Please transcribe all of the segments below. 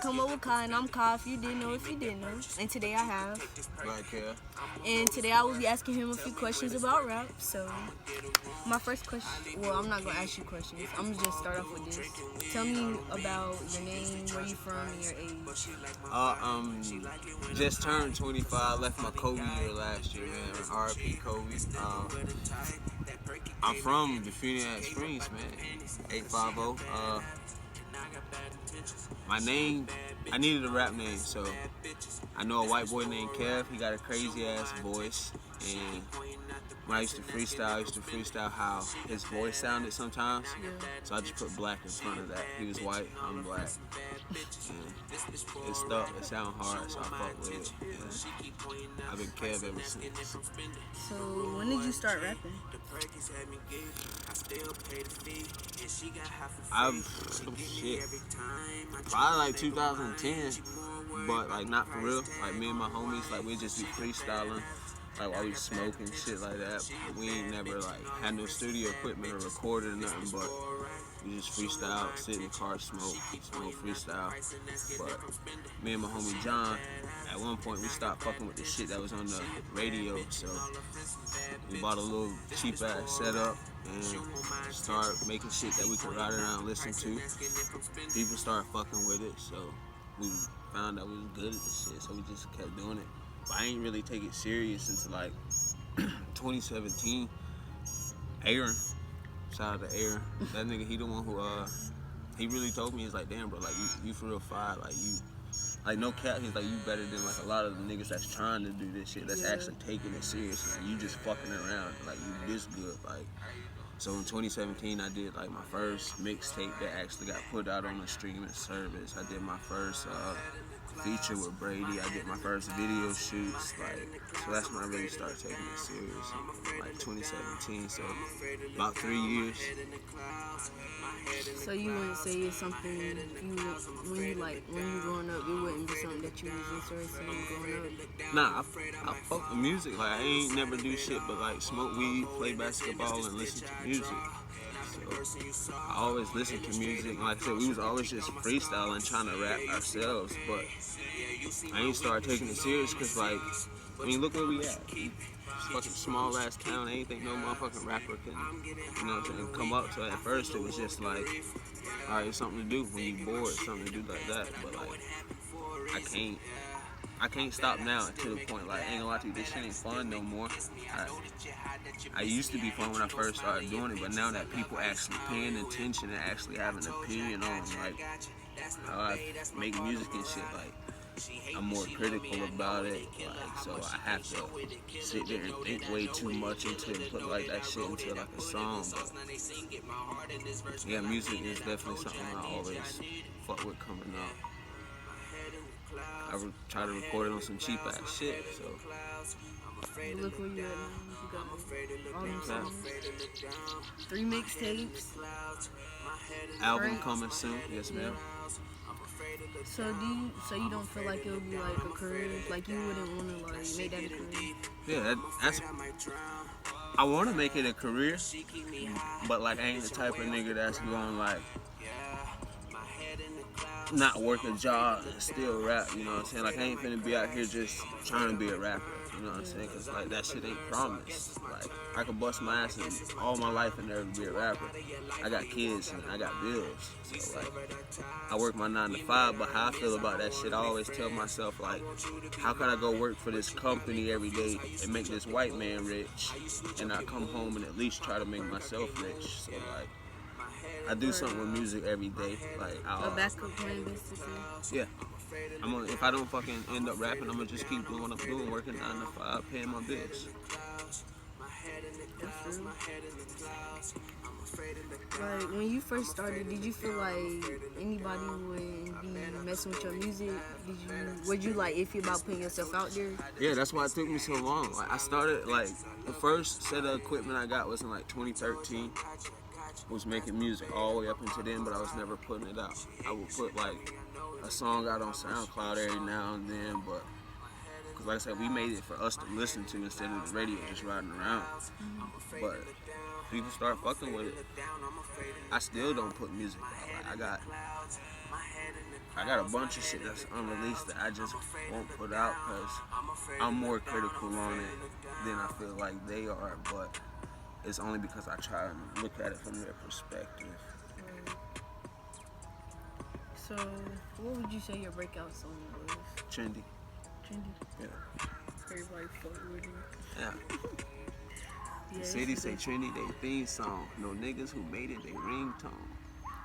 Come Up with Kai, and I'm Kai, if you didn't know, And today I have Blac. And today I will be asking him a few questions about rap. So, my first question, well, I'm not going to ask you questions. I'm going to just start off with this. Tell me about your name, where you from, and your age. Just turned 25, left my Kobe year last year, man. R.I.P. Kobe. I'm from the Phoenix Springs, man. 850. My name, I needed a rap name, so I know a white boy named Kev. He got a crazy ass voice, and when I used to freestyle how his voice sounded sometimes. So I just put Blac in front of that. He was white, I'm black. And it stuck, it sound hard, so I fuck with it. And I've been Kev ever since. So when did you start rapping? Probably like 2010, but like not for real. Like me and my homies, like we just be freestyling, like while we smoking shit like that. We ain't never like had no studio equipment or recorded or nothing, but we just freestyle, sit in the car, smoke freestyle. But me and my homie John, at one point we stopped fucking with the shit that was on the radio, so we bought a little cheap ass setup and started making shit that we could ride around and listen to. People started fucking with it, so we found out we was good at the shit, so we just kept doing it. But I ain't really take it serious until like 2017. Aaron, shout out to Aaron. That nigga, he the one who he really told me, he's like, damn bro, like you for real fire, like you, like no cap, he's like, you better than like a lot of the niggas that's trying to do this shit, that's actually taking it serious. Like, you just fucking around, like you this good, like. So in 2017, I did like my first mixtape that actually got put out on the streaming service. I did my first feature with Brady. I did my first video shoots. Like, so that's when I really started taking it serious. Like 2017. So about 3 years. So you wouldn't say it's something when you growing up, it wouldn't be something that you was interested in growing up? Nah, I fuck with music. Like I ain't never do shit but like smoke weed, play basketball, and listen to music. So I always listen to music. Like I said, we was always just freestyling, trying to rap ourselves. But I ain't started taking it serious because, like, I mean, look where we at. Fucking small ass town. I ain't think no motherfucking rapper can, you know what I'm saying, come up to it. At first, it was just like, all right, it's something to do when you bored, something to do like that. But like, I can't stop now to the point, like, I ain't gonna lie to you, this shit ain't fun no more. I used to be fun when I first started doing it, but now that people actually paying attention and actually have an opinion on, like, how I make music and shit, like, I'm more critical about it, like, so I have to sit there and think way too much into it, put like that shit into like a song. But yeah, music is definitely something I always fuck with coming up. I try to record it on some cheap ass shit, so. Look where you at now. You got all them songs. 3 mixtapes. Album coming soon, yes ma'am. So you don't feel like it would be like a career? Like you wouldn't want to like make that a career? Yeah, that's. I want to make it a career, but like I ain't the type of nigga that's going like not work a job and still rap. You know what I'm saying? Like I ain't finna be out here just trying to be a rapper. You know what I'm saying? Cause like that shit ain't promised. Like I could bust my ass in all my life and never be a rapper. I got kids and I got bills. So like I work my 9 to 5, but how I feel about that shit, I always tell myself like, how can I go work for this company every day and make this white man rich, and I come home and at least try to make myself rich? So like I do something with music every day. Like a backup plan, basically. Yeah. If I don't fucking end up rapping, I'm gonna just keep doing what I'm doing, working 9 to 5, paying my bills. Like when you first started, did you feel like anybody would be messing with your music? Would you like iffy about putting yourself out there? Yeah, that's why it took me so long. Like I started, like the first set of equipment I got was in like 2013. Was making music all the way up until then, but I was never putting it out. I would put like a song out on SoundCloud every now and then, but because like I said, we made it for us to listen to instead of the radio just riding around. But people start fucking with it. I still don't put music out. Like, I got a bunch of shit that's unreleased that I just won't put out because I'm more critical on it than I feel like they are. But it's only because I try and look at it from their perspective. Right. So, what would you say your breakout song was? Trendy. Trendy. Yeah. Everybody fuck with it. Yeah. Yeah, The city say Trendy, they theme song. No niggas who made it, they ringtone.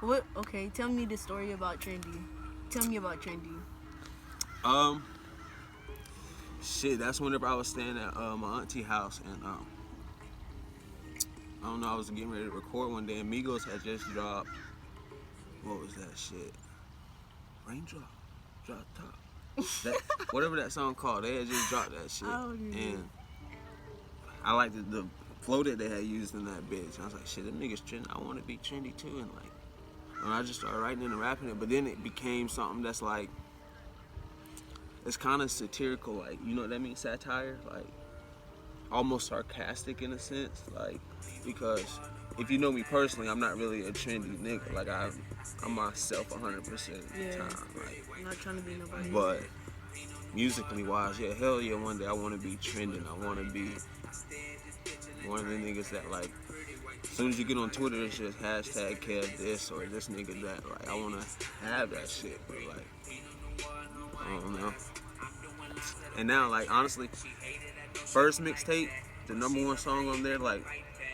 What? Okay, tell me the story about Trendy. Tell me about Trendy. Shit, that's whenever I was staying at my auntie house, and I don't know, I was getting ready to record one day, and Migos had just dropped, what was that shit? Raindrop, drop top. That, whatever that song called, they had just dropped that shit. Oh, yeah. And I liked the flow that they had used in that bitch. I was like, shit, them niggas trendy. I want to be trendy too. And like, and I just started writing and rapping it. But then it became something that's like, it's kind of satirical. Like, you know what that means? Satire. Like, almost sarcastic in a sense. Like, because if you know me personally, I'm not really a trendy nigga. Like, I'm myself 100% of the time. Like, I'm not trying to be nobody. but musically wise, yeah, hell yeah, one day I want to be trending. I want to be one of the niggas that, like, as soon as you get on Twitter, it's just hashtag Kev this or this nigga that. Like, I want to have that shit, but like, I don't know. And now, like, honestly, first mixtape, the number one song on there, like,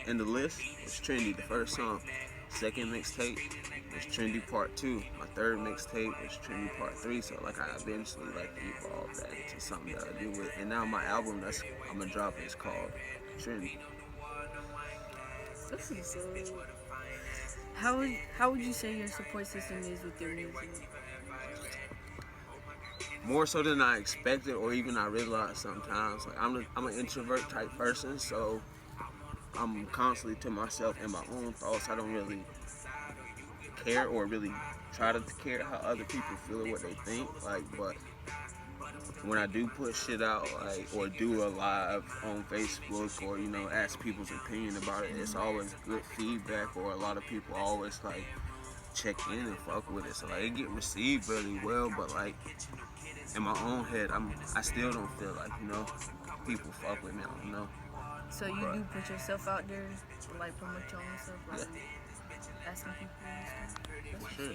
in the list was Trendy, the first song. Second mixtape was Trendy Part 2. My third mixtape was Trendy Part 3. So, like, I eventually, like, evolved that into something that I do with. And now my album that's I'm gonna drop is called Trendy. This is so. How would you say your support system is with your music? More so than I expected or even I realized sometimes. Like, I'm an introvert type person, so I'm constantly to myself and my own thoughts. I don't really care or really try to care how other people feel or what they think. Like, but when I do put shit out, like, or do a live on Facebook, or, you know, ask people's opinion about it, it's always good feedback, or a lot of people always like check in and fuck with it. So like, it get received really well, but like, in my own head, I still don't feel like, you know, people fuck with me. I don't know. So you do put yourself out there to like promote your own stuff, like asking people and stuff. That's For sure.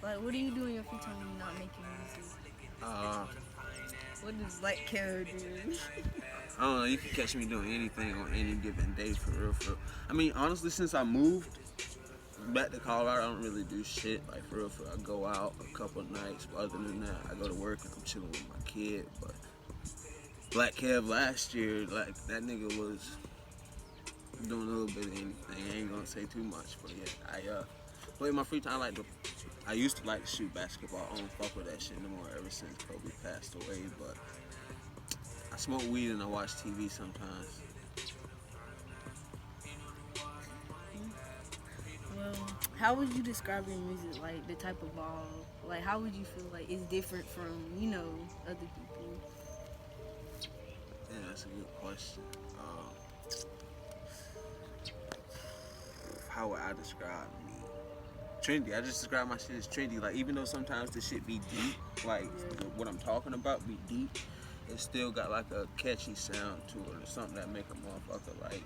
Like, what do you do in your free time when you're not making music? What does Blac do? I don't know. You can catch me doing anything on any given day, for real, for real. I mean, honestly, since I moved back to Colorado, I don't really do shit. Like, for real, for real. I go out a couple of nights, but other than that, I go to work and I'm chilling with my kid. But Blac Kev last year, like, that nigga was doing a little bit of anything. I ain't gonna say too much, but yeah, but in my free time, I used to like to shoot basketball. I don't fuck with that shit no more ever since Kobe passed away. But I smoke weed and I watch TV sometimes. Well, how would you describe your music? Like, the type of ball? Like, how would you feel like it's different from, you know, other people? Yeah, that's a good question. How would I describe me? Trendy. I just describe my shit as trendy. Like, even though sometimes the shit be deep, like what I'm talking about be deep, it still got like a catchy sound to it, or something that make a motherfucker like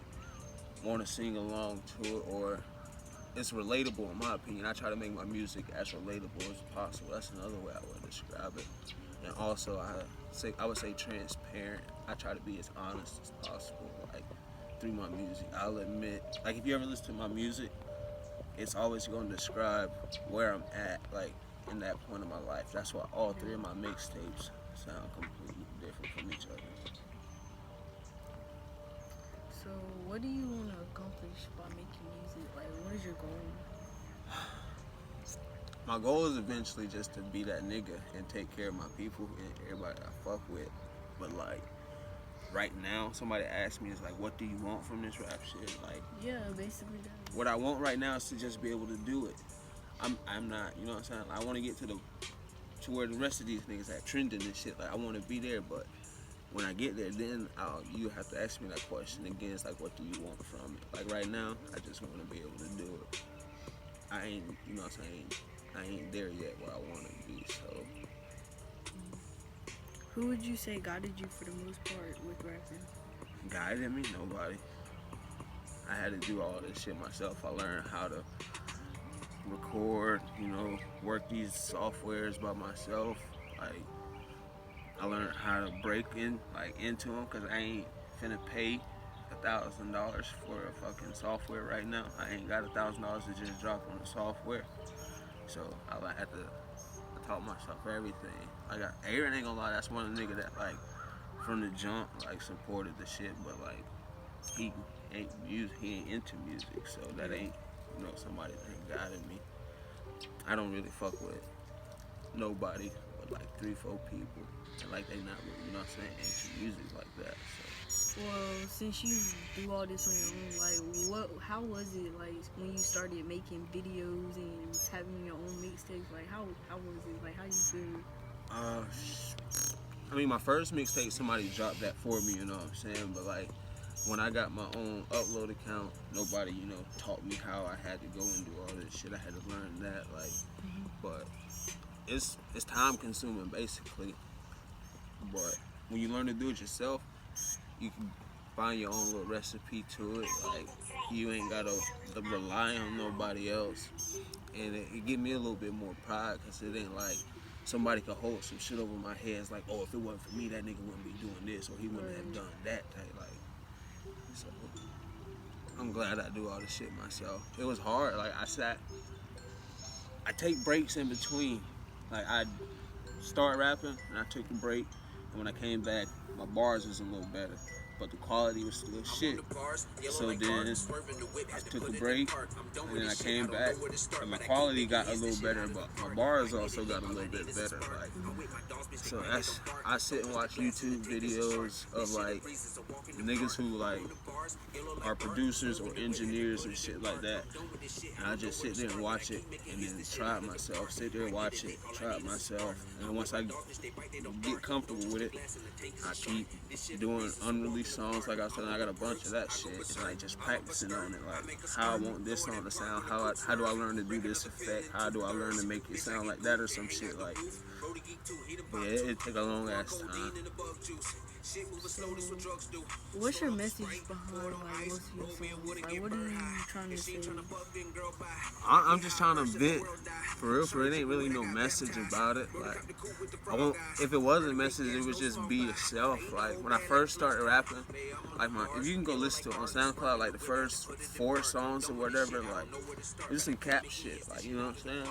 want to sing along to it, or it's relatable in my opinion. I try to make my music as relatable as possible. That's another way I would describe it. And also, I would say transparent. I try to be as honest as possible, like, through my music. I'll admit, like, if you ever listen to my music, it's always going to describe where I'm at, like, in that point of my life. That's why all three of my mixtapes sound completely different from each other. So, what do you want to accomplish by making music? Like, what is your goal? My goal is eventually just to be that nigga and take care of my people and everybody I fuck with. But like, right now, somebody asked me, is like, what do you want from this rap shit? Like, Yeah, basically that. what I want right now is to just be able to do it. I'm not, you know what I'm saying? I want to get to where the rest of these niggas are trending and shit. Like, I want to be there, but when I get there, then you have to ask me that question again. It's like, what do you want from it? Like right now, I just want to be able to do it. I ain't, you know what I'm saying? I ain't there yet where I want to be. So, Who would you say guided you for the most part with rapping? guided me? Nobody. I had to do all this shit myself. I learned how to record, work these softwares by myself. Like, I learned how to break into them because I ain't finna pay $1,000 for a fucking software right now. I ain't got $1,000 to just drop on the software. So I taught myself everything. Aaron ain't gonna lie, that's one of the niggas that from the jump supported the shit, but he ain't into music, so that ain't somebody that ain't guided me. I don't really fuck with nobody but 3-4 people, and they not really, into music like that. So. Well, since you do all this on your own, how was it when you started making videos and having your own mixtapes? How was it? How you feel? I mean, my first mixtape, somebody dropped that for me, you know what I'm saying? But when I got my own upload account, nobody, taught me how I had to go and do all this shit. I had to learn that, but it's time consuming basically. But when you learn to do it yourself, you can find your own little recipe to it. You ain't gotta rely on nobody else, and it give me a little bit more pride because it ain't somebody could hold some shit over my head. It's oh, if it wasn't for me, that nigga wouldn't be doing this, or he wouldn't have done that. So I'm glad I do all this shit myself. It was hard. I take breaks in between. I start rapping and I took a break, and when I came back, my bars was a little better, but the quality was still shit. So then I took a break, and then I came back, and my quality got a little better, but my bars also got a little bit better. So I sit and watch YouTube videos of niggas who are producers or engineers and shit like that. And I just sit there and watch it and then try it myself. Sit there and watch it, try it myself. And once I get comfortable with it, I keep doing unreleased songs. Like I said, I got a bunch of that shit. And just practicing on it. How I want this song to sound. How do I learn to do this effect? How do I learn to make it sound like that or some shit yeah, it take a long ass time. What's your message behind most of your songs? What are you trying to say? I'm just trying to vent. For real, it ain't really no message about it. If it was a message, it would just be yourself. When I first started rapping, if you can go listen to it on SoundCloud, the first 4 songs or whatever, just some cap shit. You know what I'm saying?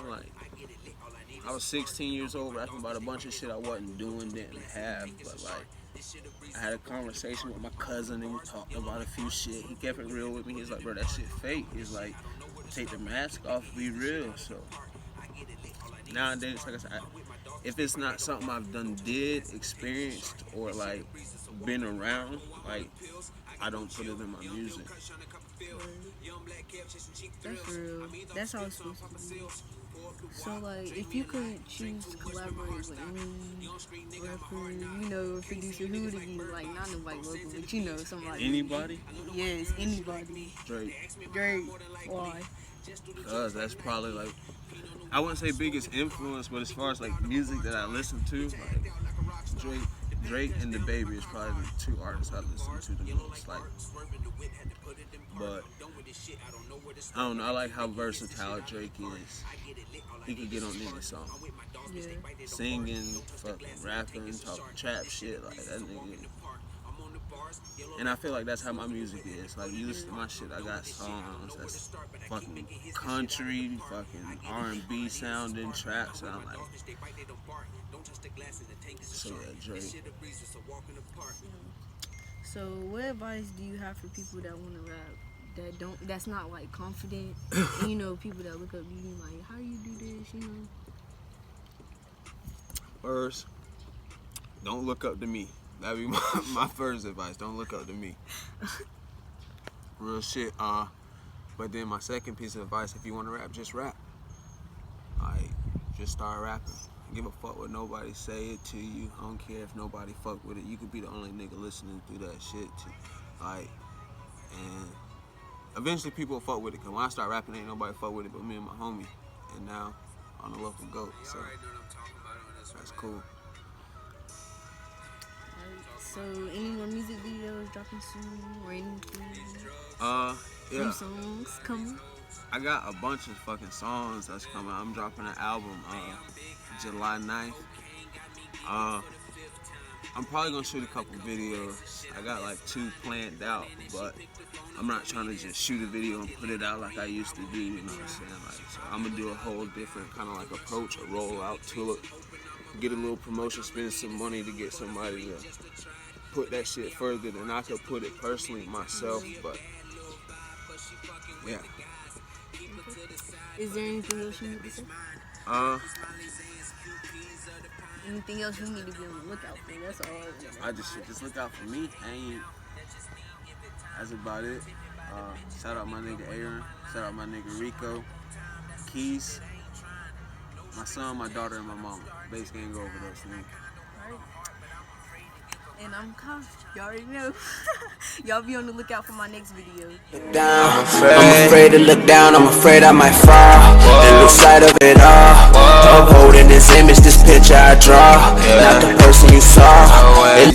I was 16 years old rapping about a bunch of shit I wasn't doing, didn't have, but I had a conversation with my cousin and we talked about a few shit. He kept it real with me. He's bro, that shit fake. He's take the mask off, be real. So nowadays, I said, if it's not something I've experienced, or been around, I don't put it in my music. That's real. That's how it's supposed to be. So, if you could choose to collaborate with any rapper, or producer, who would it be? Not nobody local, but somebody. Anybody? Yes, anybody. Drake. Why? Because that's probably I wouldn't say biggest influence, but as far as music that I listen to, Drake and the Baby is probably the 2 artists I listen to the most. But I don't know. I like how versatile Drake is. He can get on any song. Yeah. Singing, fucking rapping, talking trap shit, that nigga. And I feel that's how my music is. You listen to my shit, I got songs that's fucking country, fucking R&B sounding, trap sound So yeah, Drake. So what advice do you have for people that want to rap? That's not confident, and, people that look up to you how do you do this, First, don't look up to me. That'd be my first advice. Don't look up to me. Real shit. But then my second piece of advice, if you want to rap, just rap. Just start rapping. give a fuck what nobody say it to you. I don't care if nobody fuck with it. You could be the only nigga listening through that shit too. Like, and eventually people will fuck with it. Cause when I start rapping, ain't nobody fuck with it but me and my homie. And now I'm the local GOAT. So that's cool. So, any more music videos dropping soon or anything? Yeah. New songs coming? I got a bunch of fucking songs that's coming. I'm dropping an album July 9th. I'm probably gonna shoot a couple videos. I got like 2 planned out, but I'm not trying to just shoot a video and put it out like I used to do, you know what I'm saying? Like, so I'm gonna do a whole different kind of like approach, a rollout to it. Get a little promotion, spend some money to get somebody to put that shit further than I could put it personally myself, but yeah. Is there anything else you need to say? Anything else you need to be on the lookout for? That's all. I just look out for me. That's about it. Shout out my nigga Aaron. Shout out my nigga Rico. Keys. My son, my daughter, and my mama. Bass gang go over those things. Alright. And I'm Kyle. Y'all already know. Y'all be on the lookout for my next video. I'm afraid to look down, I'm afraid I might fall and lose sight of it all. Upholding this image, this picture I draw, not the person you saw.